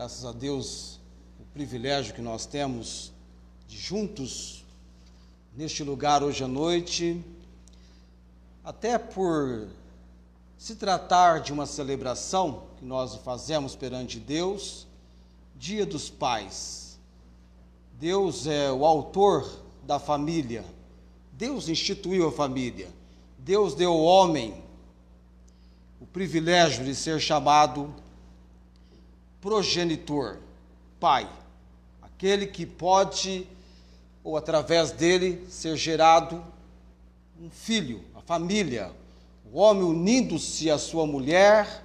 Graças a Deus, o privilégio que nós temos de juntos neste lugar hoje à noite, até por se tratar de uma celebração que nós fazemos perante Deus, Dia dos Pais. Deus é o autor da família, Deus instituiu a família, Deus deu ao homem o privilégio de ser chamado progenitor, pai, aquele que pode, ou através dele, ser gerado um filho, a família, o homem unindo-se à sua mulher,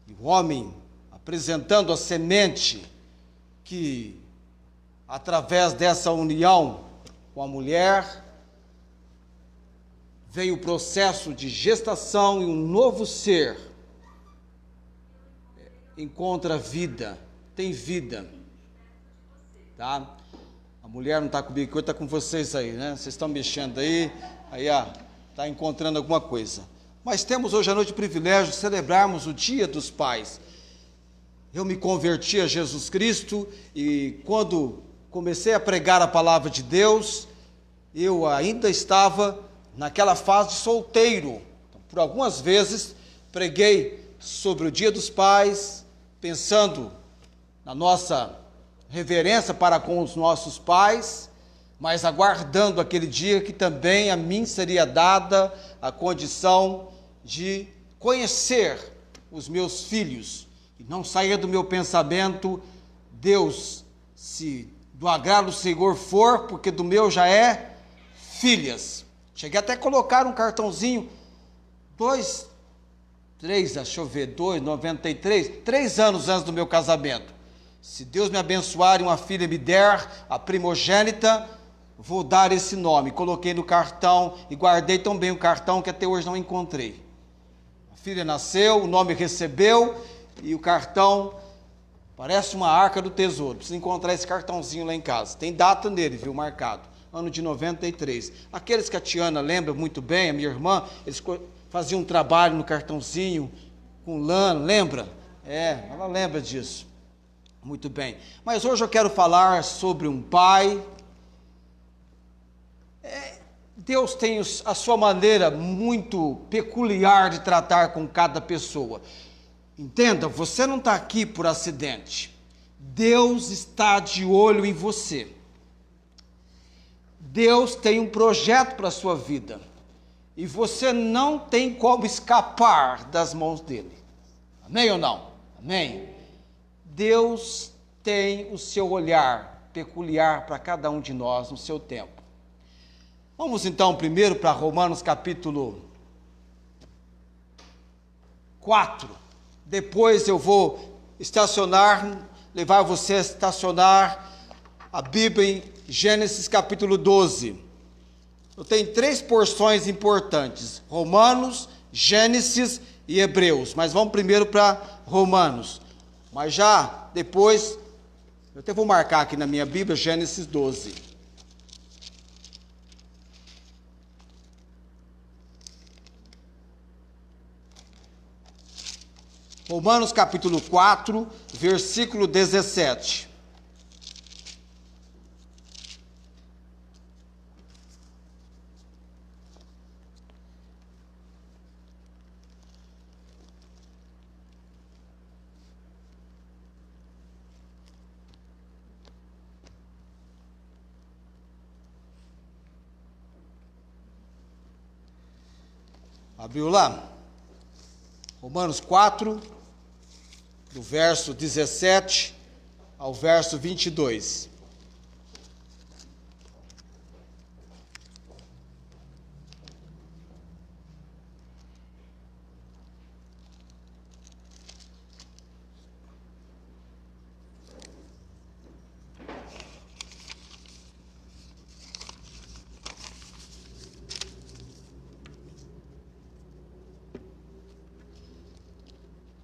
e o homem apresentando a semente que, através dessa união com a mulher, vem o processo de gestação e um novo ser encontra vida, tem vida, tá? A mulher não está comigo, está com vocês aí, né? Vocês estão mexendo aí, está encontrando alguma coisa. Mas temos hoje à noite o privilégio de celebrarmos o Dia dos Pais. Eu me converti a Jesus Cristo e quando comecei a pregar a palavra de Deus, eu ainda estava naquela fase de solteiro. Então, por algumas vezes preguei sobre o Dia dos Pais, pensando na nossa reverência para com os nossos pais, mas aguardando aquele dia que também a mim seria dada a condição de conhecer os meus filhos. E não saía do meu pensamento, Deus, se do agrado do Senhor for, porque do meu já é filhas. Cheguei até a colocar um cartãozinho, 3 anos antes do meu casamento. Se Deus me abençoar e uma filha me der, a primogênita, vou dar esse nome. Coloquei no cartão e guardei tão bem o cartão que até hoje não encontrei. A filha nasceu, o nome recebeu e o cartão parece uma arca do tesouro. Preciso encontrar esse cartãozinho lá em casa. Tem data nele, viu, marcado. Ano de 93. Aqueles que a Tiana lembra muito bem, a minha irmã, eles faziam um trabalho no cartãozinho com lã, lembra? Ela lembra disso. Muito bem. Mas hoje eu quero falar sobre um pai. Deus tem a sua maneira muito peculiar de tratar com cada pessoa. Entenda, você não está aqui por acidente. Deus está de olho em você. Deus tem um projeto para a sua vida. E você não tem como escapar das mãos dele. Amém ou não? Amém? Deus tem o seu olhar peculiar para cada um de nós no seu tempo. Vamos então primeiro para Romanos capítulo 4. Depois eu vou levar você a estacionar a Bíblia em Gênesis capítulo 12. Eu tenho 3 porções importantes: Romanos, Gênesis e Hebreus. Mas vamos primeiro para Romanos. Mas já depois, eu até vou marcar aqui na minha Bíblia, Gênesis 12. Romanos capítulo 4, versículo 17. Abriu lá? Romanos 4, do verso 17 ao verso 22.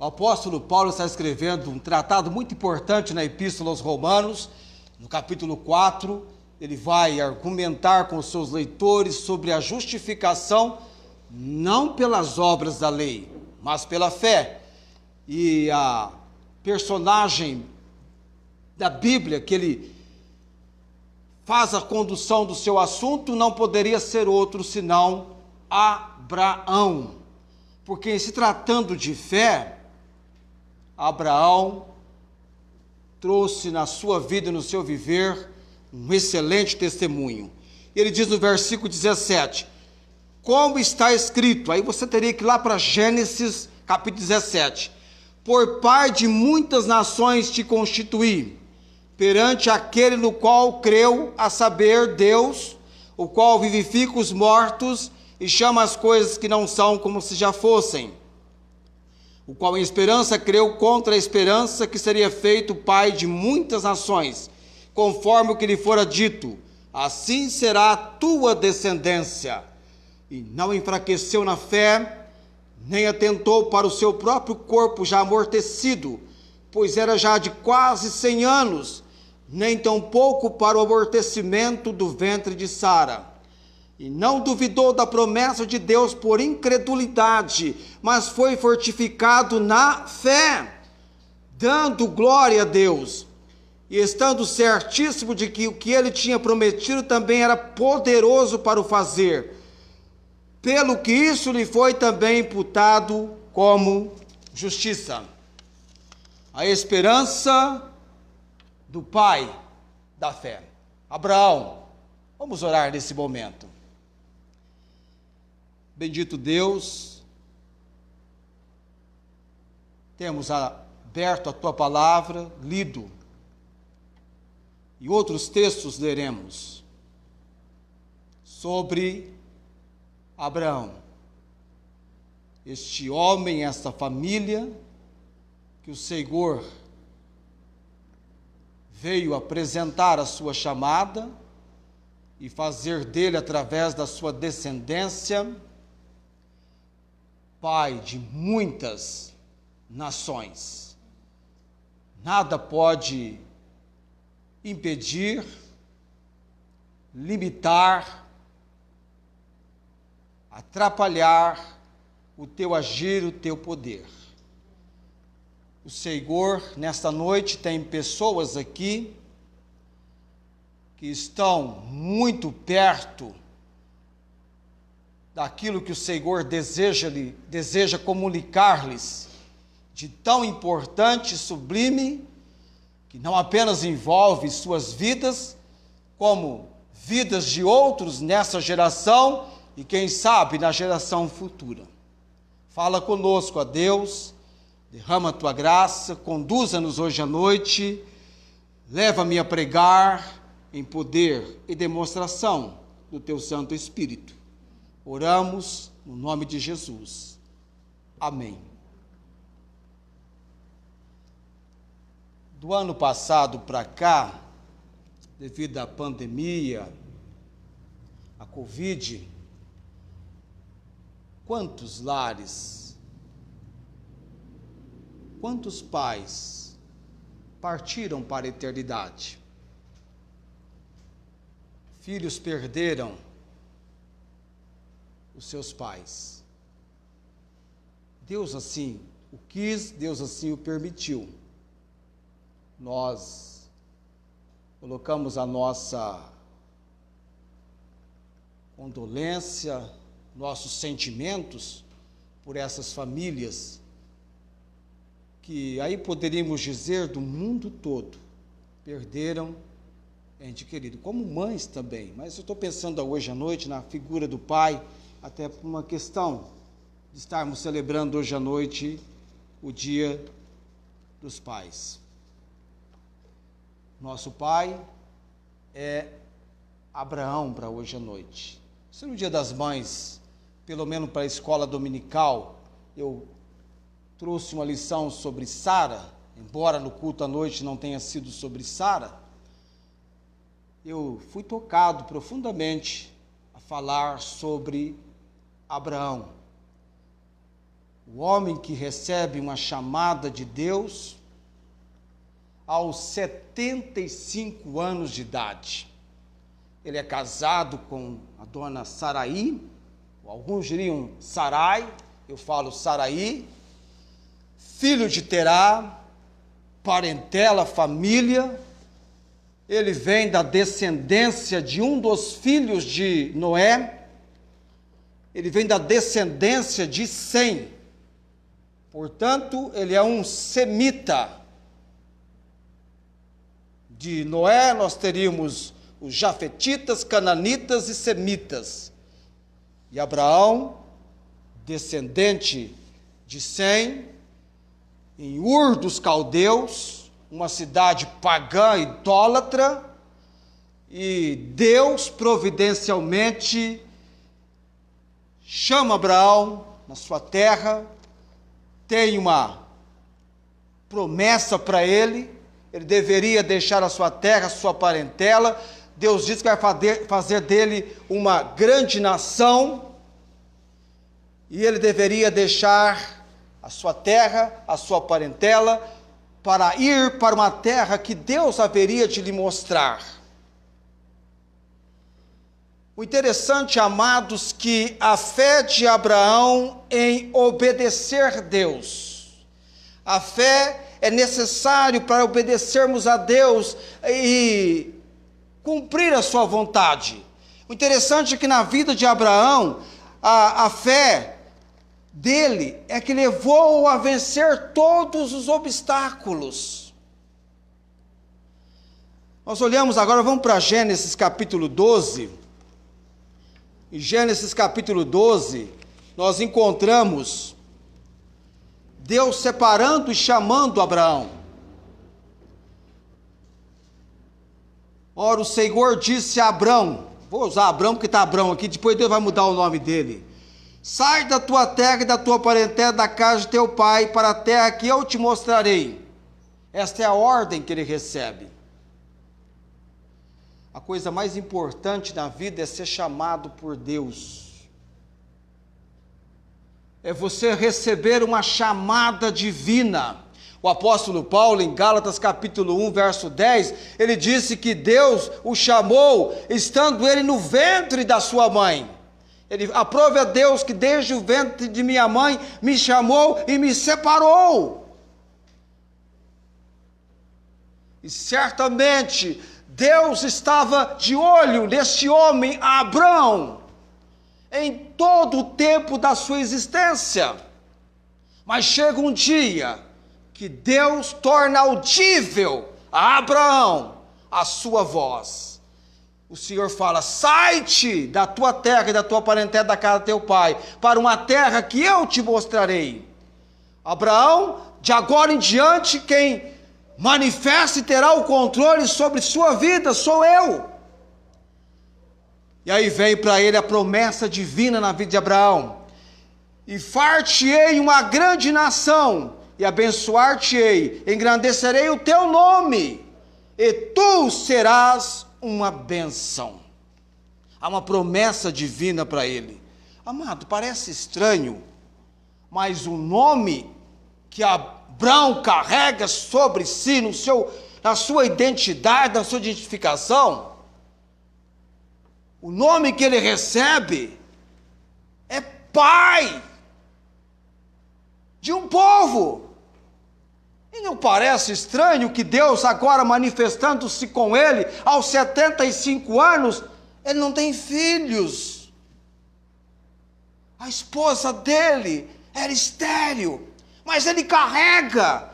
O apóstolo Paulo está escrevendo um tratado muito importante na Epístola aos Romanos. No capítulo 4, ele vai argumentar com os seus leitores sobre a justificação não pelas obras da lei, mas pela fé. E a personagem da Bíblia que ele faz a condução do seu assunto não poderia ser outro senão Abraão. Porque se tratando de fé, Abraão trouxe na sua vida e no seu viver um excelente testemunho. Ele diz no versículo 17, como está escrito, aí você teria que ir lá para Gênesis capítulo 17, por pai de muitas nações te constituí, perante aquele no qual creu, a saber, Deus, o qual vivifica os mortos e chama as coisas que não são como se já fossem, o qual em esperança creu contra a esperança que seria feito pai de muitas nações, conforme o que lhe fora dito, assim será a tua descendência. E não enfraqueceu na fé, nem atentou para o seu próprio corpo já amortecido, pois era já de quase 100 anos, nem tampouco para o amortecimento do ventre de Sara. E não duvidou da promessa de Deus por incredulidade, mas foi fortificado na fé, dando glória a Deus, e estando certíssimo de que o que ele tinha prometido também era poderoso para o fazer, pelo que isso lhe foi também imputado como justiça. A esperança do pai da fé, Abraão. Vamos orar nesse momento. Bendito Deus, temos aberto a tua palavra, lido, e outros textos leremos sobre Abraão, este homem, esta família, que o Senhor veio apresentar a sua chamada e fazer dele, através da sua descendência, pai de muitas nações. Nada pode impedir, limitar, atrapalhar o teu agir, o teu poder. O Senhor, nesta noite, tem pessoas aqui que estão muito perto daquilo que o Senhor deseja comunicar-lhes, de tão importante e sublime, que não apenas envolve suas vidas, como vidas de outros nessa geração e quem sabe na geração futura. Fala conosco, ó Deus, derrama a tua graça, conduza-nos hoje à noite, leva-me a pregar em poder e demonstração do teu Santo Espírito. Oramos no nome de Jesus. Amém. Do ano passado para cá, devido à pandemia, à Covid, quantos lares, quantos pais partiram para a eternidade? Filhos perderam os seus pais. Deus assim o quis, Deus assim o permitiu. Nós colocamos a nossa condolência, nossos sentimentos por essas famílias que aí poderíamos dizer do mundo todo perderam ente querido, como mães também, mas eu estou pensando hoje à noite na figura do pai, até por uma questão de estarmos celebrando hoje à noite o Dia dos Pais. Nosso pai é Abraão para hoje à noite. Se no Dia das Mães, pelo menos para a escola dominical, eu trouxe uma lição sobre Sara, embora no culto à noite não tenha sido sobre Sara, eu fui tocado profundamente a falar sobre Abraão, o homem que recebe uma chamada de Deus aos 75 anos de idade. Ele é casado com a dona Saraí, alguns diriam Sarai, eu falo Saraí, filho de Terá, parentela, família, ele vem da descendência de um dos filhos de Noé, ele vem da descendência de Sem. Portanto, ele é um semita. De Noé nós teríamos os jafetitas, cananitas e semitas. E Abraão, descendente de Sem, em Ur dos Caldeus, uma cidade pagã, idólatra, e Deus providencialmente chama Abraão na sua terra, tem uma promessa para ele deveria deixar a sua terra, a sua parentela. Deus diz que vai fazer dele uma grande nação, e ele deveria deixar a sua terra, a sua parentela, para ir para uma terra que Deus haveria de lhe mostrar. O interessante, amados, que a fé de Abraão em obedecer Deus, a fé é necessário para obedecermos a Deus e cumprir a sua vontade. O interessante é que na vida de Abraão, a fé dele é que levou-o a vencer todos os obstáculos. Nós olhamos agora, vamos para Gênesis capítulo 12. Em Gênesis capítulo 12, nós encontramos Deus separando e chamando Abraão. Ora, o Senhor disse a Abraão, vou usar Abraão porque está Abraão aqui, depois Deus vai mudar o nome dele. Sai da tua terra e da tua parentela, da casa de teu pai, para a terra que eu te mostrarei. Esta é a ordem que ele recebe. A coisa mais importante na vida é ser chamado por Deus. É você receber uma chamada divina. O apóstolo Paulo, em Gálatas capítulo 1, verso 10, ele disse que Deus o chamou, estando ele no ventre da sua mãe. Ele aprove a Deus que desde o ventre de minha mãe me chamou e me separou. E certamente Deus estava de olho neste homem, Abraão, em todo o tempo da sua existência. Mas chega um dia que Deus torna audível a Abraão a sua voz. O Senhor fala: sai-te da tua terra e da tua parentela, da casa do teu pai, para uma terra que eu te mostrarei. Abraão, de agora em diante, quem manifesta e terá o controle sobre sua vida sou eu. E aí vem para ele a promessa divina na vida de Abraão: e far-te-ei uma grande nação, e abençoar-te-ei, engrandecerei o teu nome, e tu serás uma bênção. Há uma promessa divina para ele. Amado, parece estranho, mas o nome que Abraão carrega sobre si, na sua identidade, na sua identificação, o nome que ele recebe é pai de um povo. E não parece estranho que Deus, agora manifestando-se com ele, aos 75 anos, ele não tem filhos. A esposa dele era estéril, mas ele carrega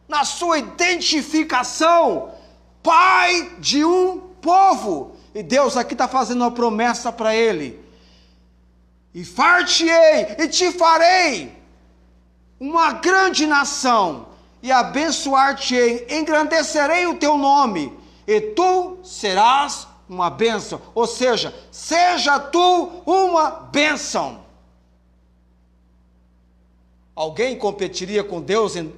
na sua identificação pai de um povo. E Deus aqui está fazendo uma promessa para ele: e far-te-ei, e te farei uma grande nação, e abençoar-te-ei, engrandecerei o teu nome, e tu serás uma bênção. Ou seja, seja tu uma bênção. Alguém competiria com Deus em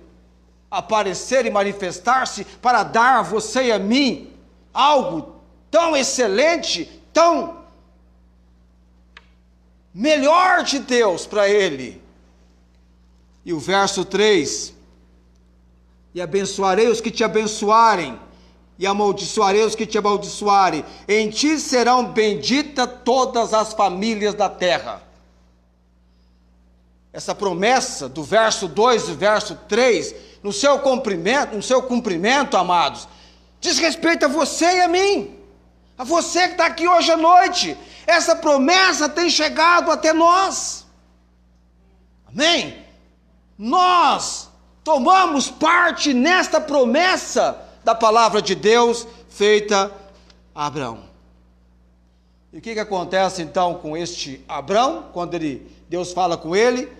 aparecer e manifestar-se para dar a você e a mim algo tão excelente, tão melhor de Deus para ele? E o verso 3: e abençoarei os que te abençoarem, e amaldiçoarei os que te amaldiçoarem. Em ti serão benditas todas as famílias da terra. Essa promessa do verso 2 e verso 3, no seu cumprimento, amados, Diz respeito a você e a mim. A você que está aqui hoje à noite. Essa promessa tem chegado até nós. Amém? Nós tomamos parte nesta promessa da palavra de Deus feita a Abraão. E o que acontece então com este Abraão, quando Deus fala com ele?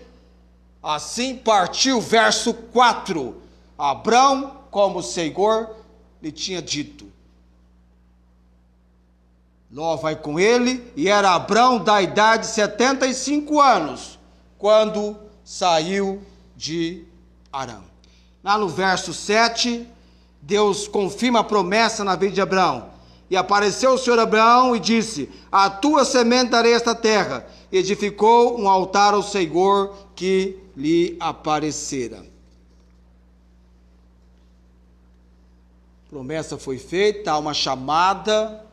Assim partiu, verso 4, Abraão, como o Senhor lhe tinha dito. Ló vai com ele, e era Abraão da idade de 75 anos, quando saiu de Harã. Lá no verso 7, Deus confirma a promessa na vida de Abraão. E apareceu o Senhor a Abraão e disse: a tua semente darei esta terra. E edificou um altar ao Senhor que lhe aparecera. A promessa foi feita, há uma chamada.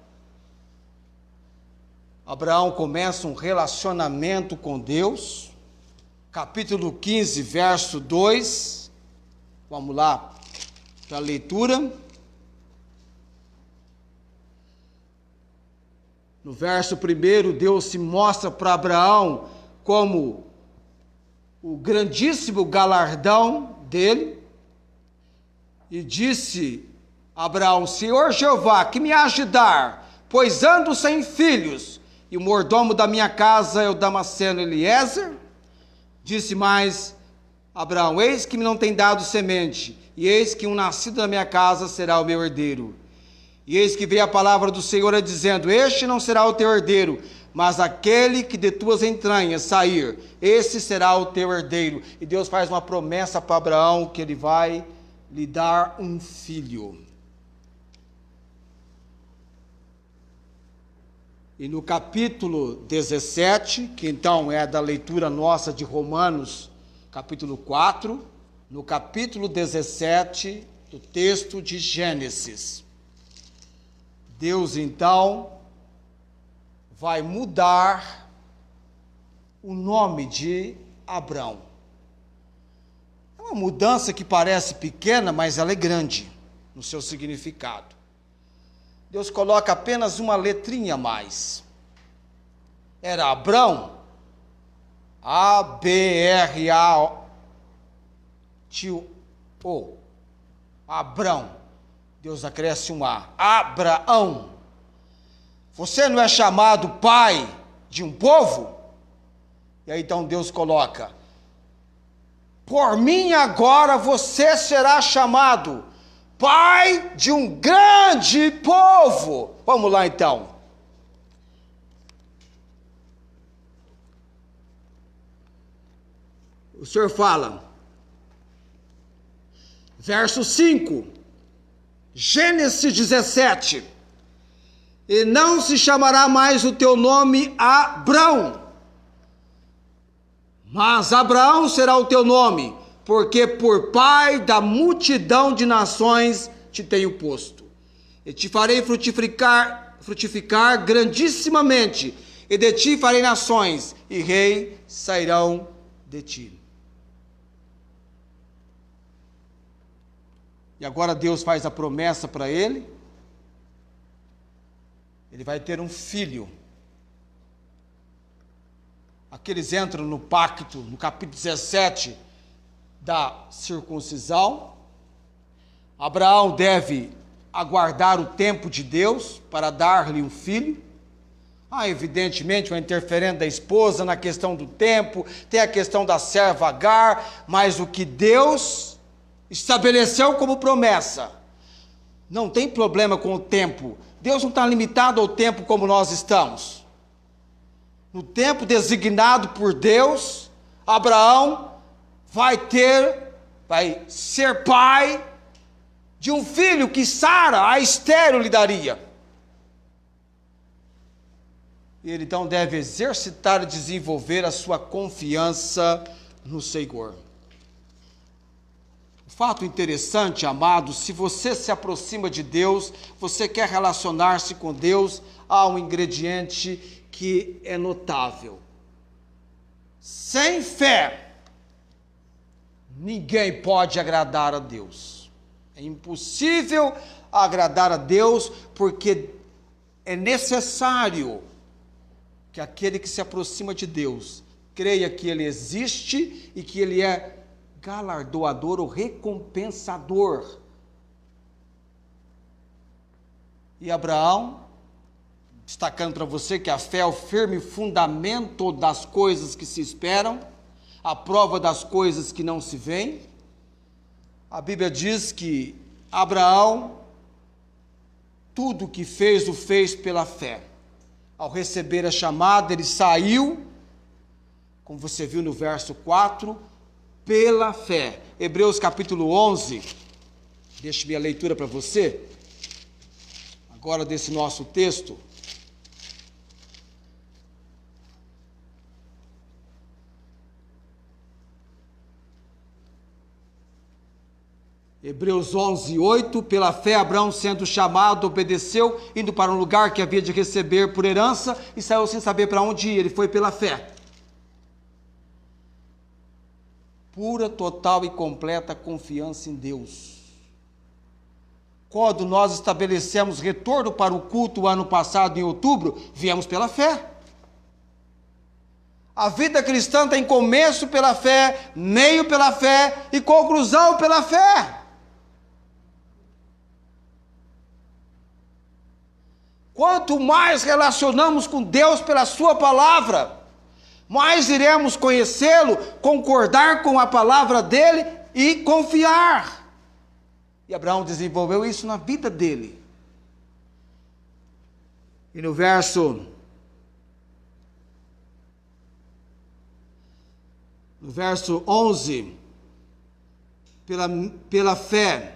Abraão começa um relacionamento com Deus. Capítulo 15, verso 2. Vamos lá para a leitura. No verso 1, Deus se mostra para Abraão como o grandíssimo galardão dele. E disse Abraão: Senhor Jeová, que me hás de dar, pois ando sem filhos, e o mordomo da minha casa é o Damasceno Eliezer. Disse mais Abraão: eis que me não tem dado semente, e eis que um nascido da minha casa será o meu herdeiro. E eis que veio a palavra do Senhor a dizendo: este não será o teu herdeiro, mas aquele que de tuas entranhas sair, esse será o teu herdeiro. E Deus faz uma promessa para Abraão, que ele vai lhe dar um filho. E no capítulo 17, que então é da leitura nossa de Romanos, capítulo 4, no capítulo 17 do texto de Gênesis, Deus então vai mudar o nome de Abrão. É uma mudança que parece pequena, mas ela é grande no seu significado. Deus coloca apenas uma letrinha a mais. Era Abrão, A-B-R-A-O, Abrão. Deus acresce um A, Abraão. Você não é chamado pai de um povo? E aí então Deus coloca: por mim agora você será chamado pai de um grande povo. Vamos lá então. O Senhor fala, verso 5, Gênesis 17: e não se chamará mais o teu nome Abrão, mas Abraão será o teu nome, porque por pai da multidão de nações te tenho posto. E te farei frutificar grandissimamente, e de ti farei nações, e reis sairão de ti. E agora Deus faz a promessa para ele. Ele vai ter um filho. Aqui eles entram no pacto, no capítulo 17 da circuncisão. Abraão deve aguardar o tempo de Deus para dar-lhe um filho. Evidentemente, uma interferência da esposa na questão do tempo, tem a questão da serva Agar, mas o que Deus estabeleceu como promessa, não tem problema com o tempo. Deus não está limitado ao tempo como nós estamos. No tempo designado por Deus, Abraão vai ser pai de um filho que Sara, a estéril, lhe daria. E ele então deve exercitar e desenvolver a sua confiança no Senhor. Fato interessante, amado, se você se aproxima de Deus, você quer relacionar-se com Deus, há um ingrediente que é notável. Sem fé, ninguém pode agradar a Deus. É impossível agradar a Deus, porque é necessário que aquele que se aproxima de Deus creia que Ele existe e que Ele é galardoador ou recompensador. E Abraão, destacando para você que a fé é o firme fundamento das coisas que se esperam, a prova das coisas que não se veem. A Bíblia diz que Abraão, tudo o que fez, o fez pela fé. Ao receber a chamada, ele saiu, como você viu no verso 4, pela fé. Hebreus capítulo 11, deixe minha leitura para você, agora desse nosso texto. Hebreus 11, 8, pela fé Abraão, sendo chamado, obedeceu, indo para um lugar que havia de receber por herança, e saiu sem saber para onde ir, ele foi pela fé. Pura, total e completa confiança em Deus. Quando nós estabelecemos retorno para o culto o ano passado, em outubro, viemos pela fé. A vida cristã tem começo pela fé, meio pela fé e conclusão pela fé. Quanto mais relacionamos com Deus pela sua palavra, mais iremos conhecê-lo, concordar com a palavra dele e confiar. E Abraão desenvolveu isso na vida dele. E no verso 11, pela fé,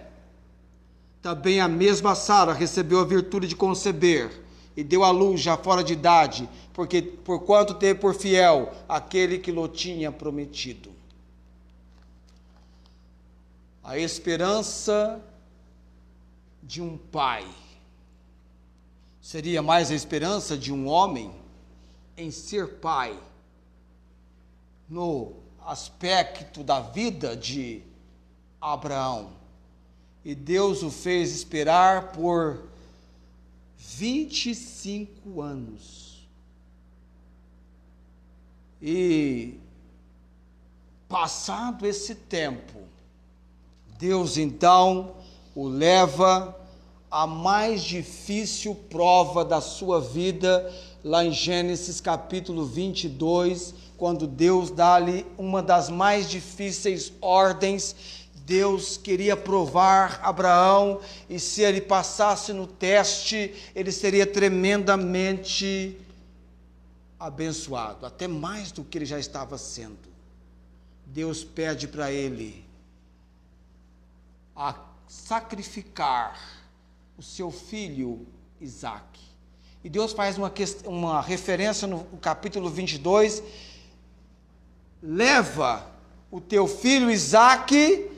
também a mesma Sara recebeu a virtude de conceber e deu à luz já fora de idade, porque por quanto teve por fiel aquele que lhe tinha prometido. A esperança de um pai seria mais a esperança de um homem em ser pai, no aspecto da vida de Abraão. E Deus o fez esperar por 25 anos. E, passado esse tempo, Deus então o leva à mais difícil prova da sua vida, lá em Gênesis capítulo 22, quando Deus dá-lhe uma das mais difíceis ordens. Deus queria provar Abraão, e se ele passasse no teste, ele seria tremendamente abençoado, até mais do que ele já estava sendo. Deus pede para ele a sacrificar o seu filho Isaque. E Deus faz uma referência no capítulo 22, leva o teu filho Isaque.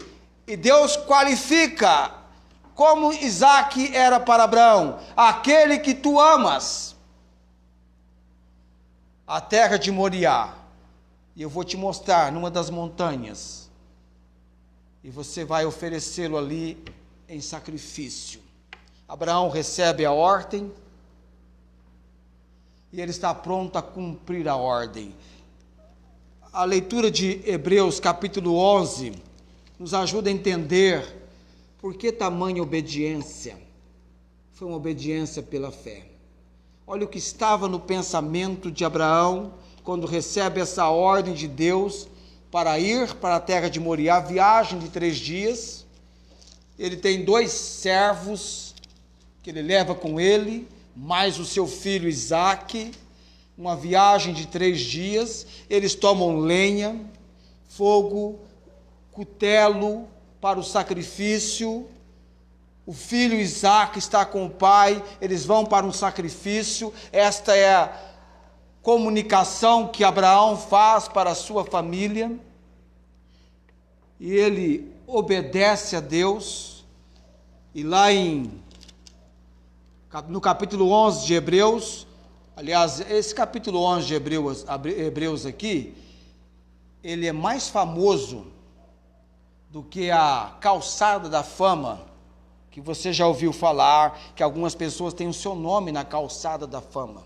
E Deus qualifica como Isaque era para Abraão: aquele que tu amas, a terra de Moriá, e eu vou te mostrar numa das montanhas, e você vai oferecê-lo ali em sacrifício. Abraão recebe a ordem, e ele está pronto a cumprir a ordem. A leitura de Hebreus capítulo 11 nos ajuda a entender por que tamanha obediência. Foi uma obediência pela fé. Olha o que estava no pensamento de Abraão quando recebe essa ordem de Deus para ir para a terra de Moriá, viagem de 3 dias. Ele tem 2 servos que ele leva com ele, mais o seu filho Isaque, uma viagem de 3 dias. Eles tomam lenha, fogo, cutelo para o sacrifício. O filho Isaque está com o pai, eles vão para um sacrifício. Esta é a comunicação que Abraão faz para a sua família. E ele obedece a Deus. E lá no capítulo 11 de Hebreus, aliás, esse capítulo 11 de Hebreus aqui, ele é mais famoso do que a calçada da fama que você já ouviu falar, que algumas pessoas têm o seu nome na calçada da fama.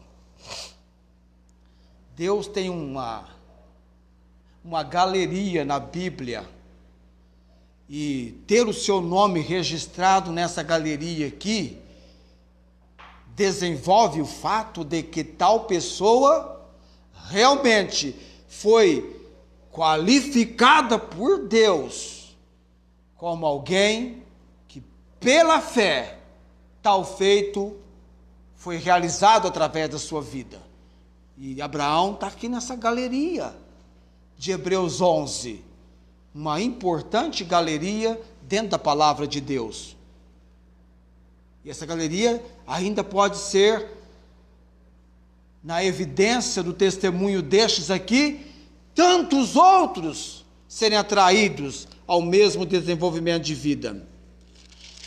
Deus tem uma galeria na Bíblia, e ter o seu nome registrado nessa galeria aqui, desenvolve o fato de que tal pessoa realmente foi qualificada por Deus como alguém que, pela fé, tal feito foi realizado através da sua vida. E Abraão está aqui nessa galeria de Hebreus 11, uma importante galeria dentro da palavra de Deus. E essa galeria ainda pode ser, na evidência do testemunho destes aqui, tantos outros serem atraídos ao mesmo desenvolvimento de vida.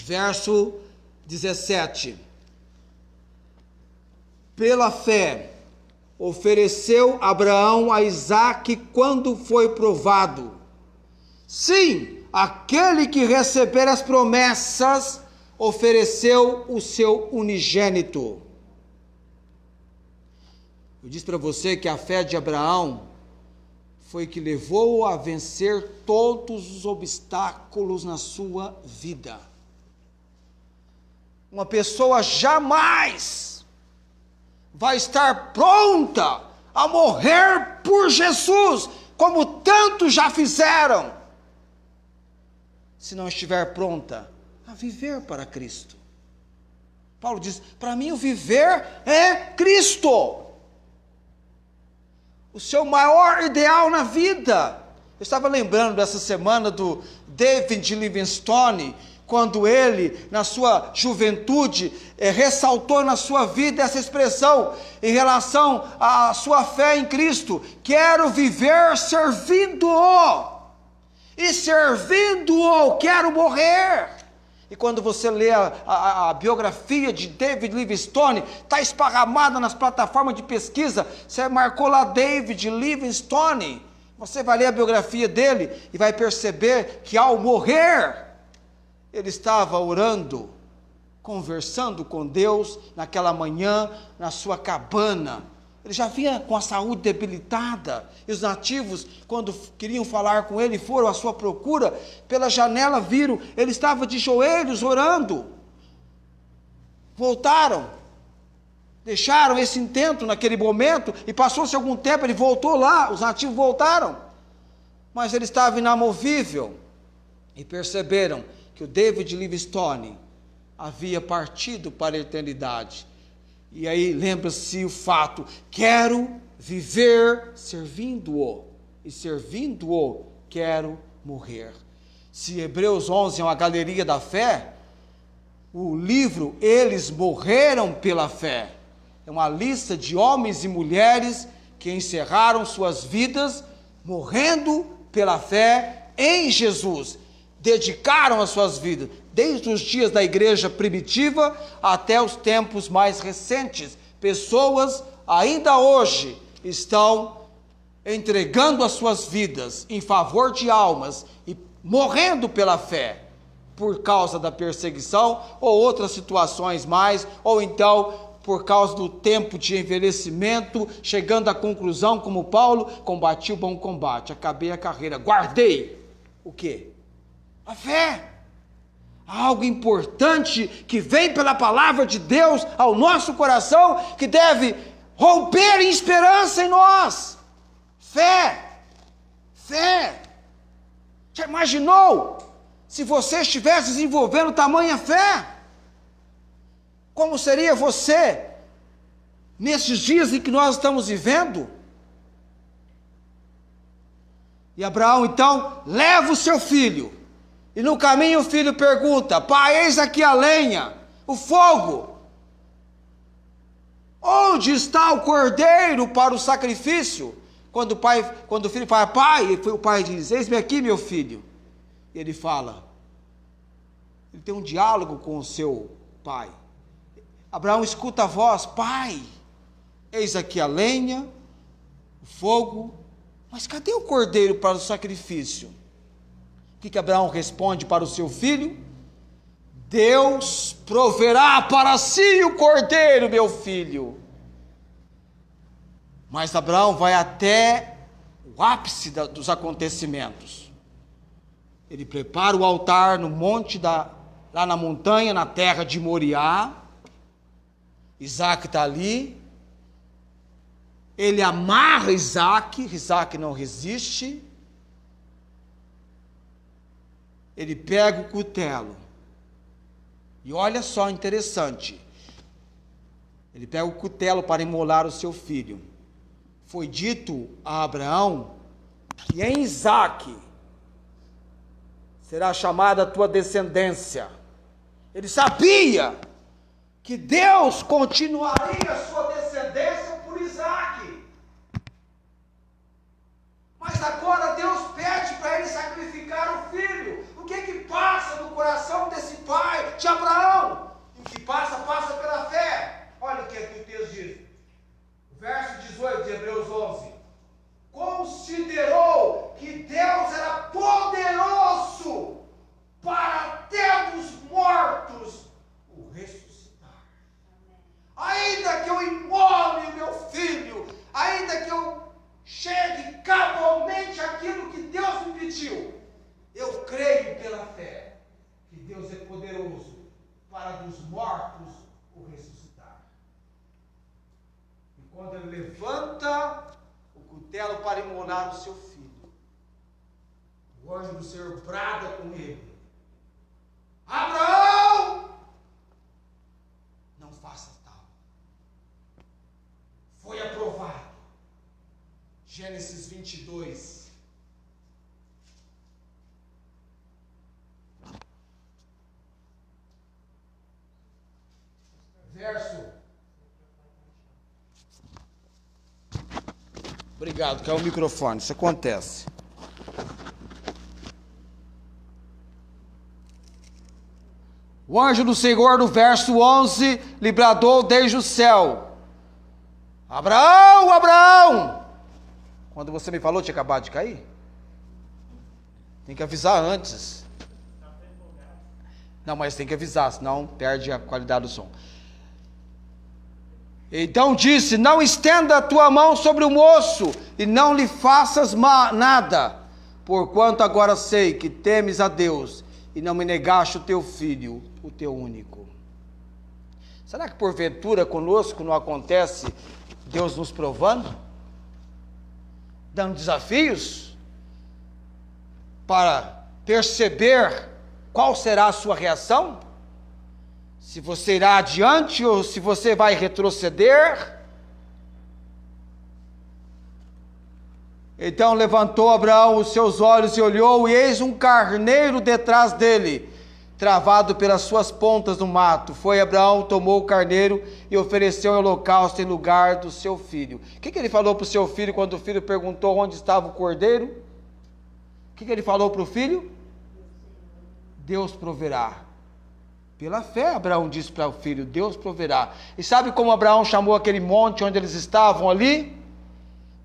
Verso 17. Pela fé, ofereceu Abraão a Isaque quando foi provado. Sim, aquele que receber as promessas ofereceu o seu unigênito. Eu disse para você que a fé de Abraão foi que levou-o a vencer todos os obstáculos na sua vida. Uma pessoa jamais vai estar pronta a morrer por Jesus, como tantos já fizeram, se não estiver pronta a viver para Cristo. Paulo diz: para mim o viver é Cristo. O seu maior ideal na vida. Eu estava lembrando dessa semana do David Livingstone, quando ele, na sua juventude, ressaltou na sua vida essa expressão em relação à sua fé em Cristo: quero viver servindo-o, e servindo-o quero morrer. E quando você lê a biografia de David Livingstone, está esparramada nas plataformas de pesquisa, você marcou lá David Livingstone, você vai ler a biografia dele e vai perceber que ao morrer, ele estava orando, conversando com Deus naquela manhã, na sua cabana. Ele já vinha com a saúde debilitada, e os nativos, quando queriam falar com ele, foram à sua procura, pela janela viram, ele estava de joelhos orando. Voltaram, deixaram esse intento naquele momento, e passou-se algum tempo, ele voltou lá, os nativos voltaram, mas ele estava inamovível, e perceberam que o David Livingstone havia partido para a eternidade. E aí lembra-se o fato: quero viver servindo-o, e servindo-o quero morrer. Se Hebreus 11 é uma galeria da fé, o livro Eles Morreram pela Fé é uma lista de homens e mulheres que encerraram suas vidas morrendo pela fé em Jesus, dedicaram as suas vidas, desde os dias da igreja primitiva até os tempos mais recentes. Pessoas ainda hoje estão entregando as suas vidas em favor de almas e morrendo pela fé, por causa da perseguição ou outras situações mais, ou então por causa do tempo de envelhecimento, chegando à conclusão, como Paulo: combati o bom combate, acabei a carreira, guardei o quê? A fé. Algo importante que vem pela palavra de Deus ao nosso coração, que deve romper em esperança em nós. Fé. Fé. Já imaginou se você estivesse desenvolvendo tamanha fé? Como seria você nesses dias em que nós estamos vivendo? E Abraão então leva o seu filho. E no caminho o filho pergunta: pai, eis aqui a lenha, o fogo. Onde está o cordeiro para o sacrifício? Quando o filho fala: pai, o pai diz: eis-me aqui, meu filho. E ele fala, ele tem um diálogo com o seu pai. Abraão escuta a voz: pai, eis aqui a lenha, o fogo, mas cadê o cordeiro para o sacrifício? O que Abraão responde para o seu filho? Deus proverá para si o cordeiro, meu filho. Mas Abraão vai até o ápice dos acontecimentos. Ele prepara o altar no monte, lá na montanha, na terra de Moriá. Isaac está ali. Ele amarra Isaac não resiste. Ele pega o cutelo. E olha só, interessante. Ele pega o cutelo para imolar o seu filho. Foi dito a Abraão que em Isaac será chamada a tua descendência. Ele sabia que Deus continuaria a sua descendência por Isaac. Mas agora Deus pede para ele sacrificar o filho. O que passa no coração desse pai, de Abraão? O que passa pela fé. Olha o que o texto diz. Verso 18 de Hebreus 11. Considerou que Deus era poderoso para até dos mortos o ressuscitar. Ainda que eu imole o meu filho, ainda que eu chegue cabalmente aquilo que Deus me pediu, eu creio pela fé que Deus é poderoso para dos mortos o ressuscitar. E quando ele levanta o cutelo para imolar o seu filho, o anjo do Senhor brada com ele: Abraão, não faça tal. Foi aprovado. Gênesis 22. Verso. Obrigado, caiu o microfone, isso acontece. O anjo do Senhor, no verso 11, lhe bradou desde o céu: Abraão, Abraão! Quando você me falou, tinha acabado de cair? Tem que avisar antes. Não, mas tem que avisar, senão perde a qualidade do som. Então disse: não estenda a tua mão sobre o moço, e não lhe faças nada, porquanto agora sei que temes a Deus, e não me negaste o teu filho, o teu único. Será que porventura conosco não acontece Deus nos provando? Dando desafios? Para perceber qual será a sua reação? Se você irá adiante ou se você vai retroceder? Então levantou Abraão os seus olhos e olhou, e eis um carneiro detrás dele, travado pelas suas pontas no mato. Foi Abraão, tomou o carneiro e ofereceu em holocausto em lugar do seu filho. O que ele falou para o seu filho quando o filho perguntou onde estava o cordeiro? O que ele falou para o filho? Deus proverá. Pela fé, Abraão disse para o filho: Deus proverá. E sabe como Abraão chamou aquele monte onde eles estavam ali?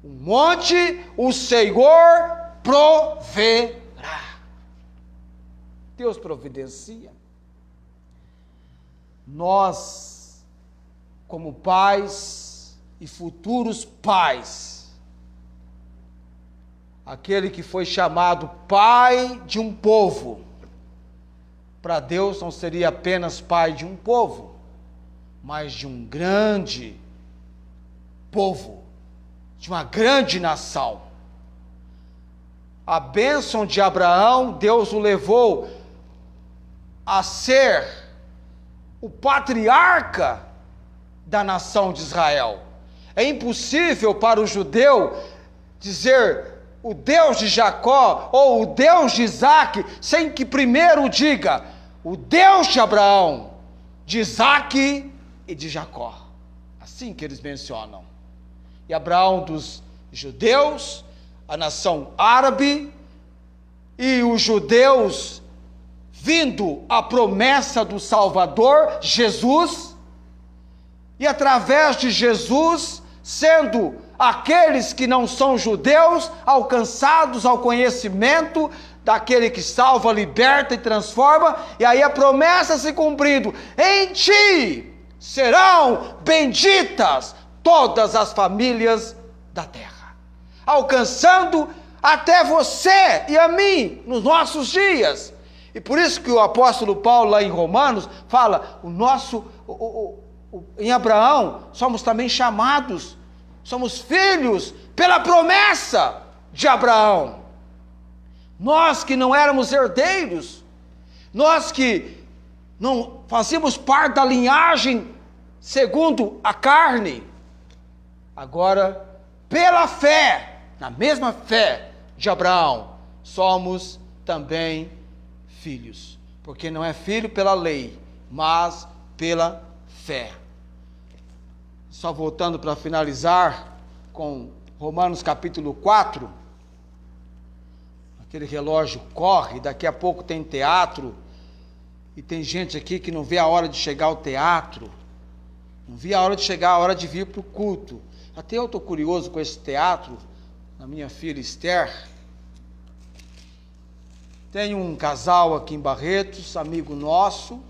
O monte, o Senhor proverá. Deus providencia. Nós, como pais e futuros pais, aquele que foi chamado pai de um povo, para Deus não seria apenas pai de um povo, mas de um grande povo, de uma grande nação. A bênção de Abraão, Deus o levou a ser o patriarca da nação de Israel. É impossível para o judeu dizer o Deus de Jacó ou o Deus de Isaac, sem que primeiro diga o Deus de Abraão, de Isaac e de Jacó. Assim que eles mencionam. E Abraão dos judeus, a nação árabe, e os judeus vindo a promessa do Salvador, Jesus, e através de Jesus, sendo aqueles que não são judeus, alcançados ao conhecimento daquele que salva, liberta e transforma, e aí a promessa se cumprindo: em ti serão benditas todas as famílias da terra, alcançando até você e a mim nos nossos dias. E por isso que o apóstolo Paulo lá em Romanos fala, em Abraão somos também chamados, somos filhos pela promessa de Abraão. Nós que não éramos herdeiros, nós que não fazíamos parte da linhagem segundo a carne, agora pela fé, na mesma fé de Abraão, somos também filhos, porque não é filho pela lei, mas pela fé. Só voltando para finalizar com Romanos capítulo 4, aquele relógio corre, daqui a pouco tem teatro, e tem gente aqui que não vê a hora de chegar ao teatro, não vê a hora de chegar, a hora de vir para o culto. Até eu estou curioso com esse teatro, na minha filha Esther. Tem um casal aqui em Barretos, amigo nosso,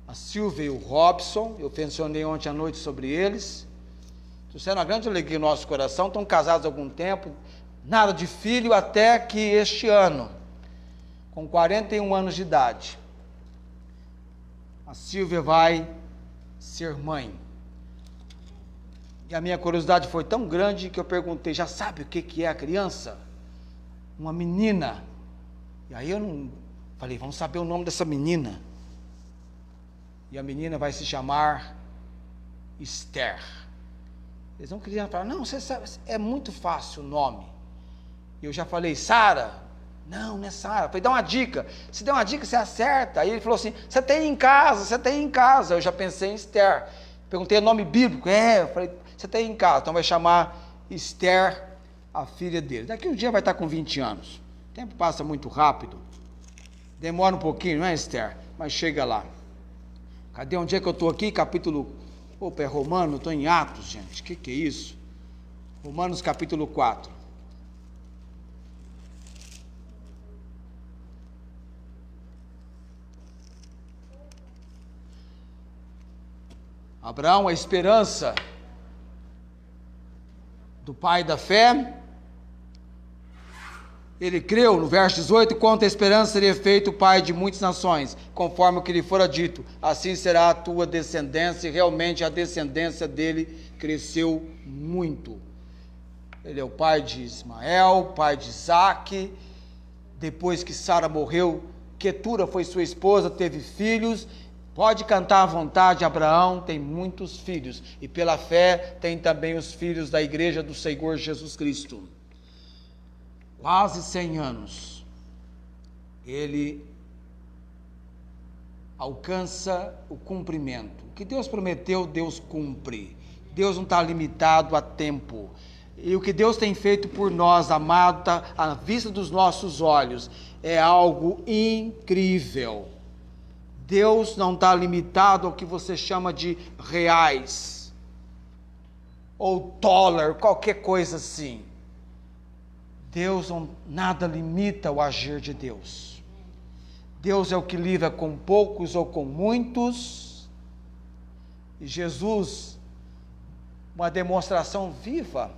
a Silvia e o Robson, eu mencionei ontem à noite sobre eles. Isso é uma grande alegria no nosso coração, estão casados há algum tempo, nada de filho, até que este ano, com 41 anos de idade, a Silvia vai ser mãe. E a minha curiosidade foi tão grande que eu perguntei: já sabe o que é a criança? Uma menina. E aí eu não falei, vamos saber o nome dessa menina. E a menina vai se chamar Esther. Eles não queriam falar, não, você sabe, é muito fácil o nome. E eu já falei, Sara. Não é Sara. Falei, dá uma dica. Se der uma dica, você acerta. Aí ele falou assim, você tem em casa. Eu já pensei em Esther. Perguntei o nome bíblico. Eu falei, você tem em casa. Então vai chamar Esther, a filha dele. Daqui um dia vai estar com 20 anos. O tempo passa muito rápido. Demora um pouquinho, não é, Esther? Mas chega lá. Cadê onde é que eu estou aqui? Capítulo... Opa, é Romano, estou em Atos, gente. O que é isso? Romanos capítulo 4. Abraão, a esperança do pai da fé, ele creu, no verso 18, quanto a esperança seria feito pai de muitas nações, conforme o que lhe fora dito, assim será a tua descendência, e realmente a descendência dele cresceu muito. Ele é o pai de Ismael, pai de Isaque. Depois que Sara morreu, Quetura foi sua esposa, teve filhos. Pode cantar à vontade, Abraão tem muitos filhos, e pela fé tem também os filhos da igreja do Senhor Jesus Cristo. Quase 100 anos, ele alcança o cumprimento. O que Deus prometeu, Deus cumpre. Deus não está limitado a tempo. E o que Deus tem feito por nós, amado, tá à vista dos nossos olhos, é algo incrível. Deus não está limitado ao que você chama de reais, ou dólar, qualquer coisa assim. Deus nada limita o agir de Deus. Deus é o que livra com poucos ou com muitos. E Jesus, uma demonstração viva,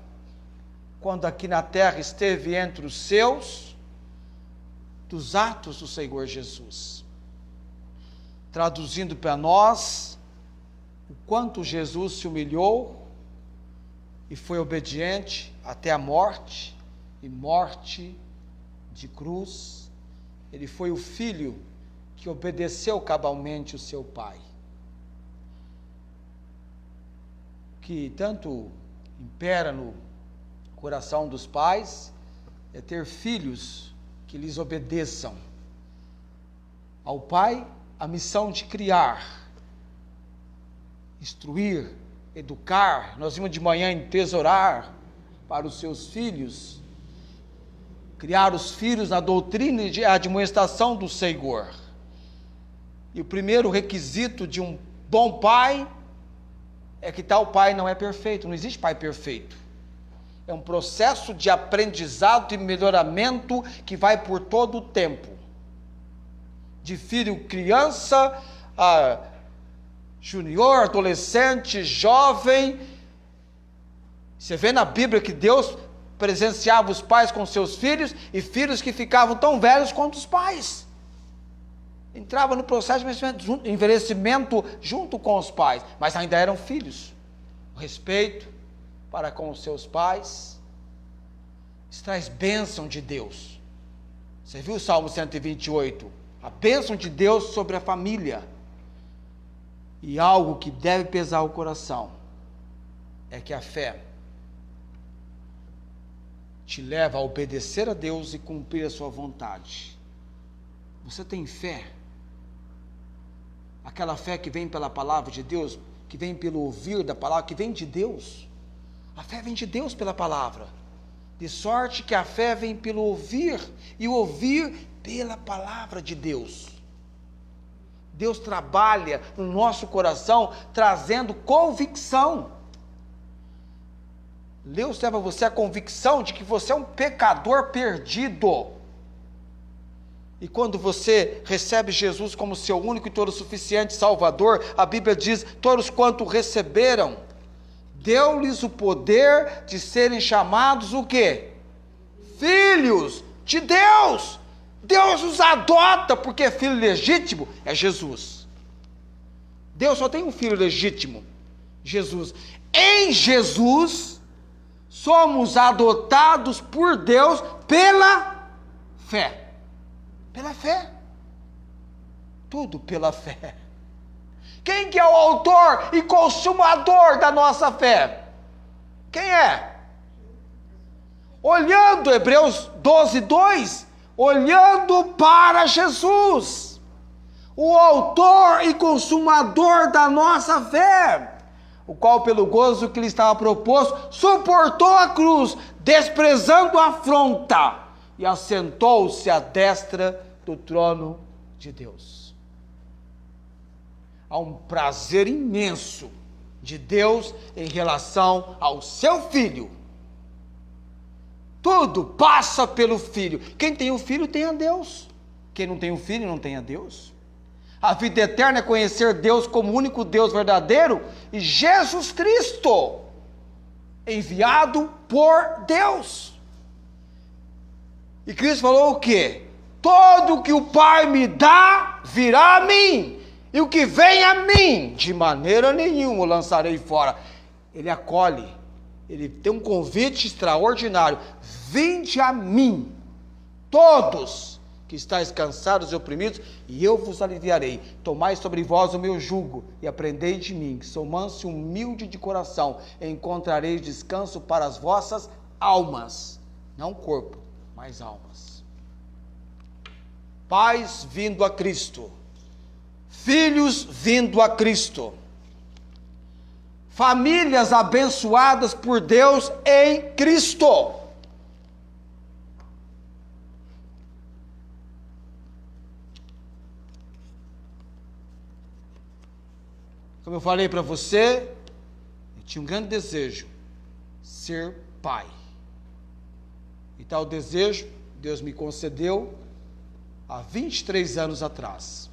quando aqui na terra esteve entre os seus, dos atos do Senhor Jesus. Traduzindo para nós, o quanto Jesus se humilhou e foi obediente até a morte, e morte de cruz. Ele foi o filho que obedeceu cabalmente o seu pai. Que tanto impera no coração dos pais é ter filhos que lhes obedeçam. Ao pai, a missão de criar, instruir, educar. Nós vimos de manhã entesourar para os seus filhos, criar os filhos na doutrina e admoestação do Senhor. E o primeiro requisito de um bom pai é que tal pai não é perfeito, não existe pai perfeito. É um processo de aprendizado e melhoramento que vai por todo o tempo. De filho criança, a junior, adolescente, jovem. Você vê na Bíblia que Deus presenciava os pais com seus filhos e filhos que ficavam tão velhos quanto os pais. Entrava no processo de envelhecimento junto com os pais, mas ainda eram filhos. O respeito para com os seus pais, isso traz bênção de Deus. Você viu o Salmo 128? A bênção de Deus sobre a família. E algo que deve pesar o coração é que a fé te leva a obedecer a Deus e cumprir a sua vontade. Você tem fé? Aquela fé que vem pela palavra de Deus, que vem pelo ouvir da palavra, que vem de Deus. A fé vem de Deus pela palavra. De sorte que a fé vem pelo ouvir, e o ouvir pela palavra de Deus. Deus trabalha no nosso coração, trazendo convicção. Deus leva você a convicção de que você é um pecador perdido. E quando você recebe Jesus como seu único e todo suficiente Salvador, a Bíblia diz, todos quanto receberam, deu-lhes o poder de serem chamados o quê? Filhos de Deus. Deus os adota, porque filho legítimo é Jesus. Deus só tem um filho legítimo, Jesus. Em Jesus, somos adotados por Deus pela fé. Pela fé. Tudo pela fé. Quem que é o autor e consumador da nossa fé? Quem é? Olhando Hebreus 12:2, olhando para Jesus, o autor e consumador da nossa fé, o qual pelo gozo que lhe estava proposto, suportou a cruz, desprezando a afronta, e assentou-se à destra do trono de Deus. Há um prazer imenso de Deus em relação ao seu Filho. Tudo passa pelo Filho. Quem tem o Filho tem a Deus. Quem não tem o Filho não tem a Deus. A vida eterna é conhecer Deus como o único Deus verdadeiro e Jesus Cristo, enviado por Deus. E Cristo falou o quê? Todo o que o Pai me dá, virá a mim. E o que vem a mim, de maneira nenhuma o lançarei fora. Ele acolhe. Ele tem um convite extraordinário. Vinde a mim, todos que estáis cansados e oprimidos, e eu vos aliviarei. Tomai sobre vós o meu jugo, e aprendei de mim, que sou manso e humilde de coração, e encontrareis descanso para as vossas almas. Não corpo, mas almas. Pais vindo a Cristo. Filhos vindo a Cristo. Famílias abençoadas por Deus em Cristo. Como eu falei para você, eu tinha um grande desejo, ser pai. E tal desejo, Deus me concedeu há 23 anos atrás,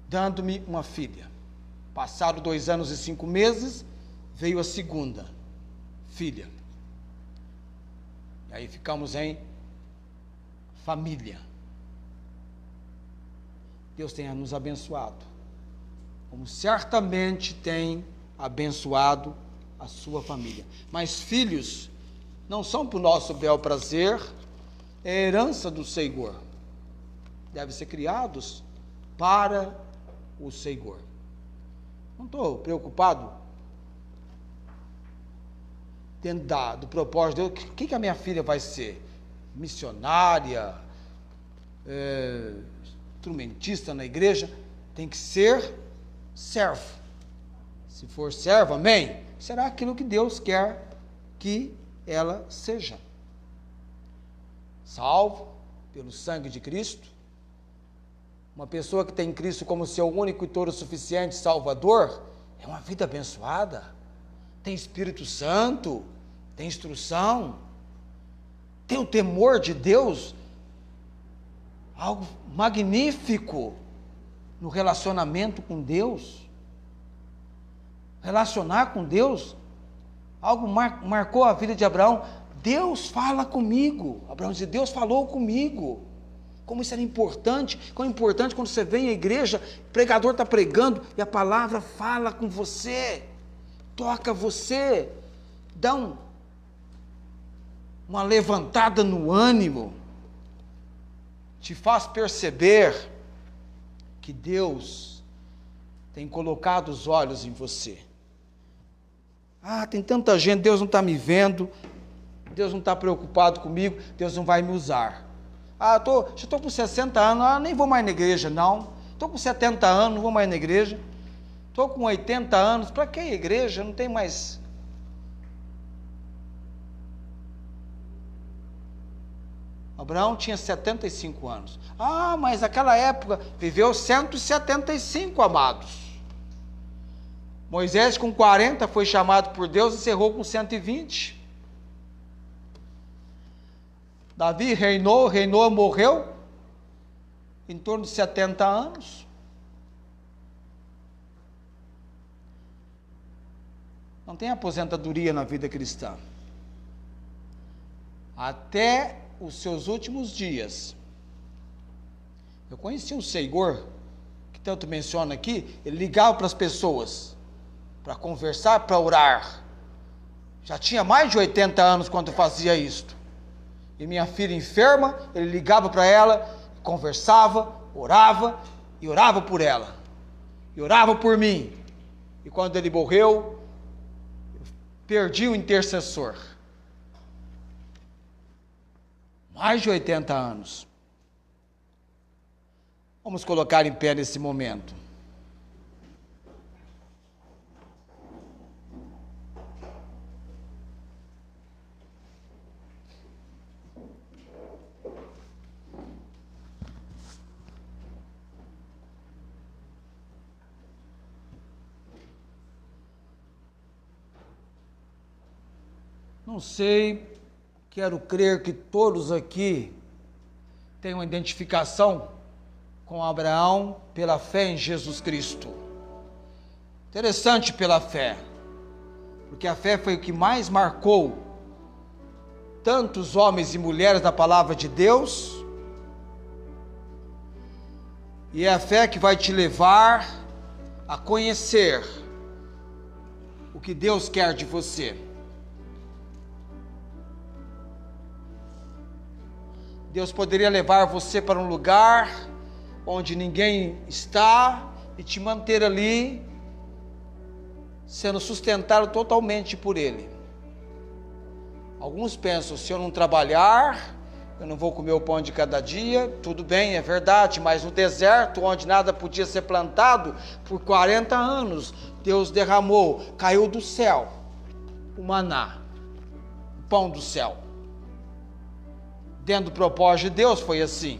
dando-me uma filha. Passados 2 anos e 5 meses, veio a segunda filha. E aí ficamos em família. Deus tenha nos abençoado, como certamente tem abençoado a sua família. Mas filhos não são para o nosso bel prazer, é herança do Senhor. Devem ser criados para o Senhor. Não estou preocupado dentro do propósito de Deus. O que a minha filha vai ser? Missionária? Instrumentista na igreja? Tem que ser servo. Se for servo, amém? Será aquilo que Deus quer que ela seja. Salvo pelo sangue de Cristo. Uma pessoa que tem Cristo como seu único e todo suficiente Salvador, é uma vida abençoada. tem Espírito Santo, tem instrução, tem o temor de Deus, algo magnífico no relacionamento com Deus. Relacionar com Deus, algo marcou a vida de Abraão. Deus fala comigo. Abraão diz, Deus falou comigo. Como isso era importante, como é importante quando você vem à igreja, o pregador está pregando e a palavra fala com você, toca você, dá uma levantada no ânimo, te faz perceber que Deus tem colocado os olhos em você. Tem tanta gente, Deus não está me vendo, Deus não está preocupado comigo, Deus não vai me usar. Já estou com 60 anos, nem vou mais na igreja, não. Estou com 70 anos, não vou mais na igreja. Estou com 80 anos, para que igreja? Não tem mais. Abraão tinha 75 anos. Mas naquela época viveu 175, amados. Moisés com 40 foi chamado por Deus e encerrou com 120. Davi reinou, morreu em torno de 70 anos. Não tem aposentadoria na vida cristã. Até os seus últimos dias. Eu conheci um Senhor, que tanto menciona aqui, ele ligava para as pessoas, para conversar, para orar. Já tinha mais de 80 anos quando fazia isto. E minha filha enferma, ele ligava para ela, conversava, orava, e orava por ela, e orava por mim. E quando ele morreu, eu perdi o intercessor. Mais de 80 anos. Vamos colocar em pé nesse momento. Não sei, quero crer que todos aqui têm uma identificação com Abraão pela fé em Jesus Cristo. Interessante pela fé, porque a fé foi o que mais marcou tantos homens e mulheres da palavra de Deus, e é a fé que vai te levar a conhecer o que Deus quer de você. Deus poderia levar você para um lugar onde ninguém está e te manter ali, sendo sustentado totalmente por Ele. Alguns pensam, se eu não trabalhar, eu não vou comer o pão de cada dia. Tudo bem, é verdade, mas no deserto, onde nada podia ser plantado, por 40 anos, Deus derramou, caiu do céu, o maná, o pão do céu. Dentro do propósito de Deus foi assim.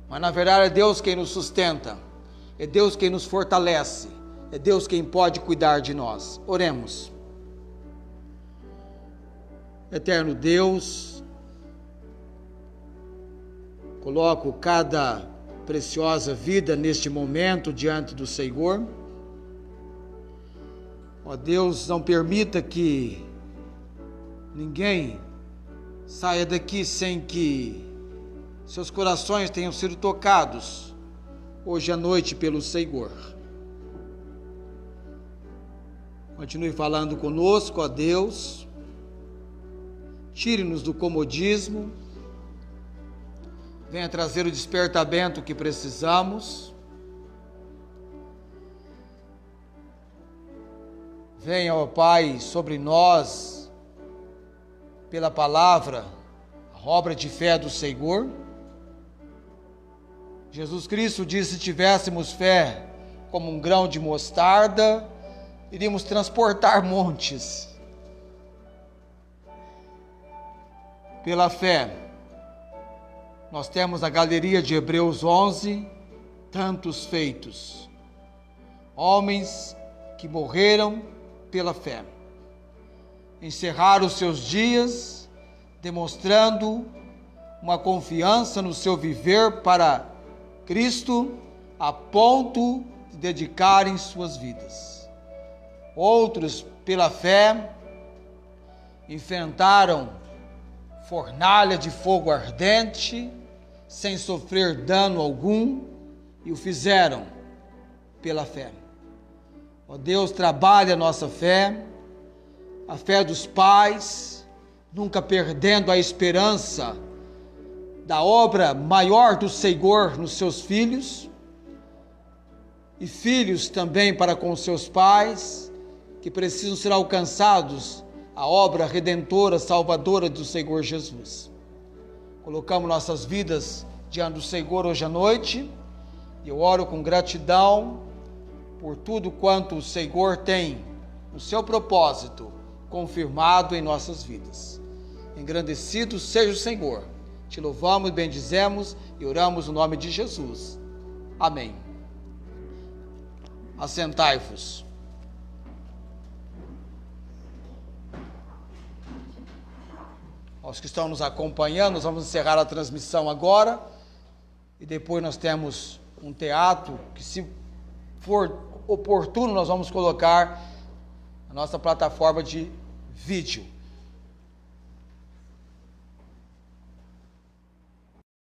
Mas na verdade é Deus quem nos sustenta, é Deus quem nos fortalece, é Deus quem pode cuidar de nós. Oremos. Eterno Deus, coloco cada preciosa vida neste momento diante do Senhor. Ó Deus, não permita que ninguém saia daqui sem que seus corações tenham sido tocados hoje à noite pelo Senhor. Continue falando conosco, ó Deus. Tire-nos do comodismo. Venha trazer o despertamento que precisamos. Venha, ó Pai, sobre nós, pela palavra, a obra de fé do Senhor. Jesus Cristo disse: se tivéssemos fé como um grão de mostarda, iríamos transportar montes. Pela fé, nós temos a galeria de Hebreus 11, tantos feitos. Homens que morreram pela fé. Encerraram os seus dias demonstrando uma confiança no seu viver para Cristo, a ponto de dedicarem suas vidas. Outros, pela fé, enfrentaram fornalha de fogo ardente, sem sofrer dano algum, e o fizeram pela fé. Ó Deus, trabalha a nossa fé, a fé dos pais, nunca perdendo a esperança da obra maior do Senhor nos seus filhos, e filhos também para com seus pais, que precisam ser alcançados a obra redentora, salvadora do Senhor Jesus. Colocamos nossas vidas diante do Senhor hoje à noite, e eu oro com gratidão por tudo quanto o Senhor tem, o seu propósito, confirmado em nossas vidas. Engrandecido seja o Senhor. Te louvamos, bendizemos e oramos no nome de Jesus. Amém. Assentai-vos. Aos que estão nos acompanhando, nós vamos encerrar a transmissão agora, e depois nós temos um teatro que, se for oportuno, nós vamos colocar a nossa plataforma de vídeo.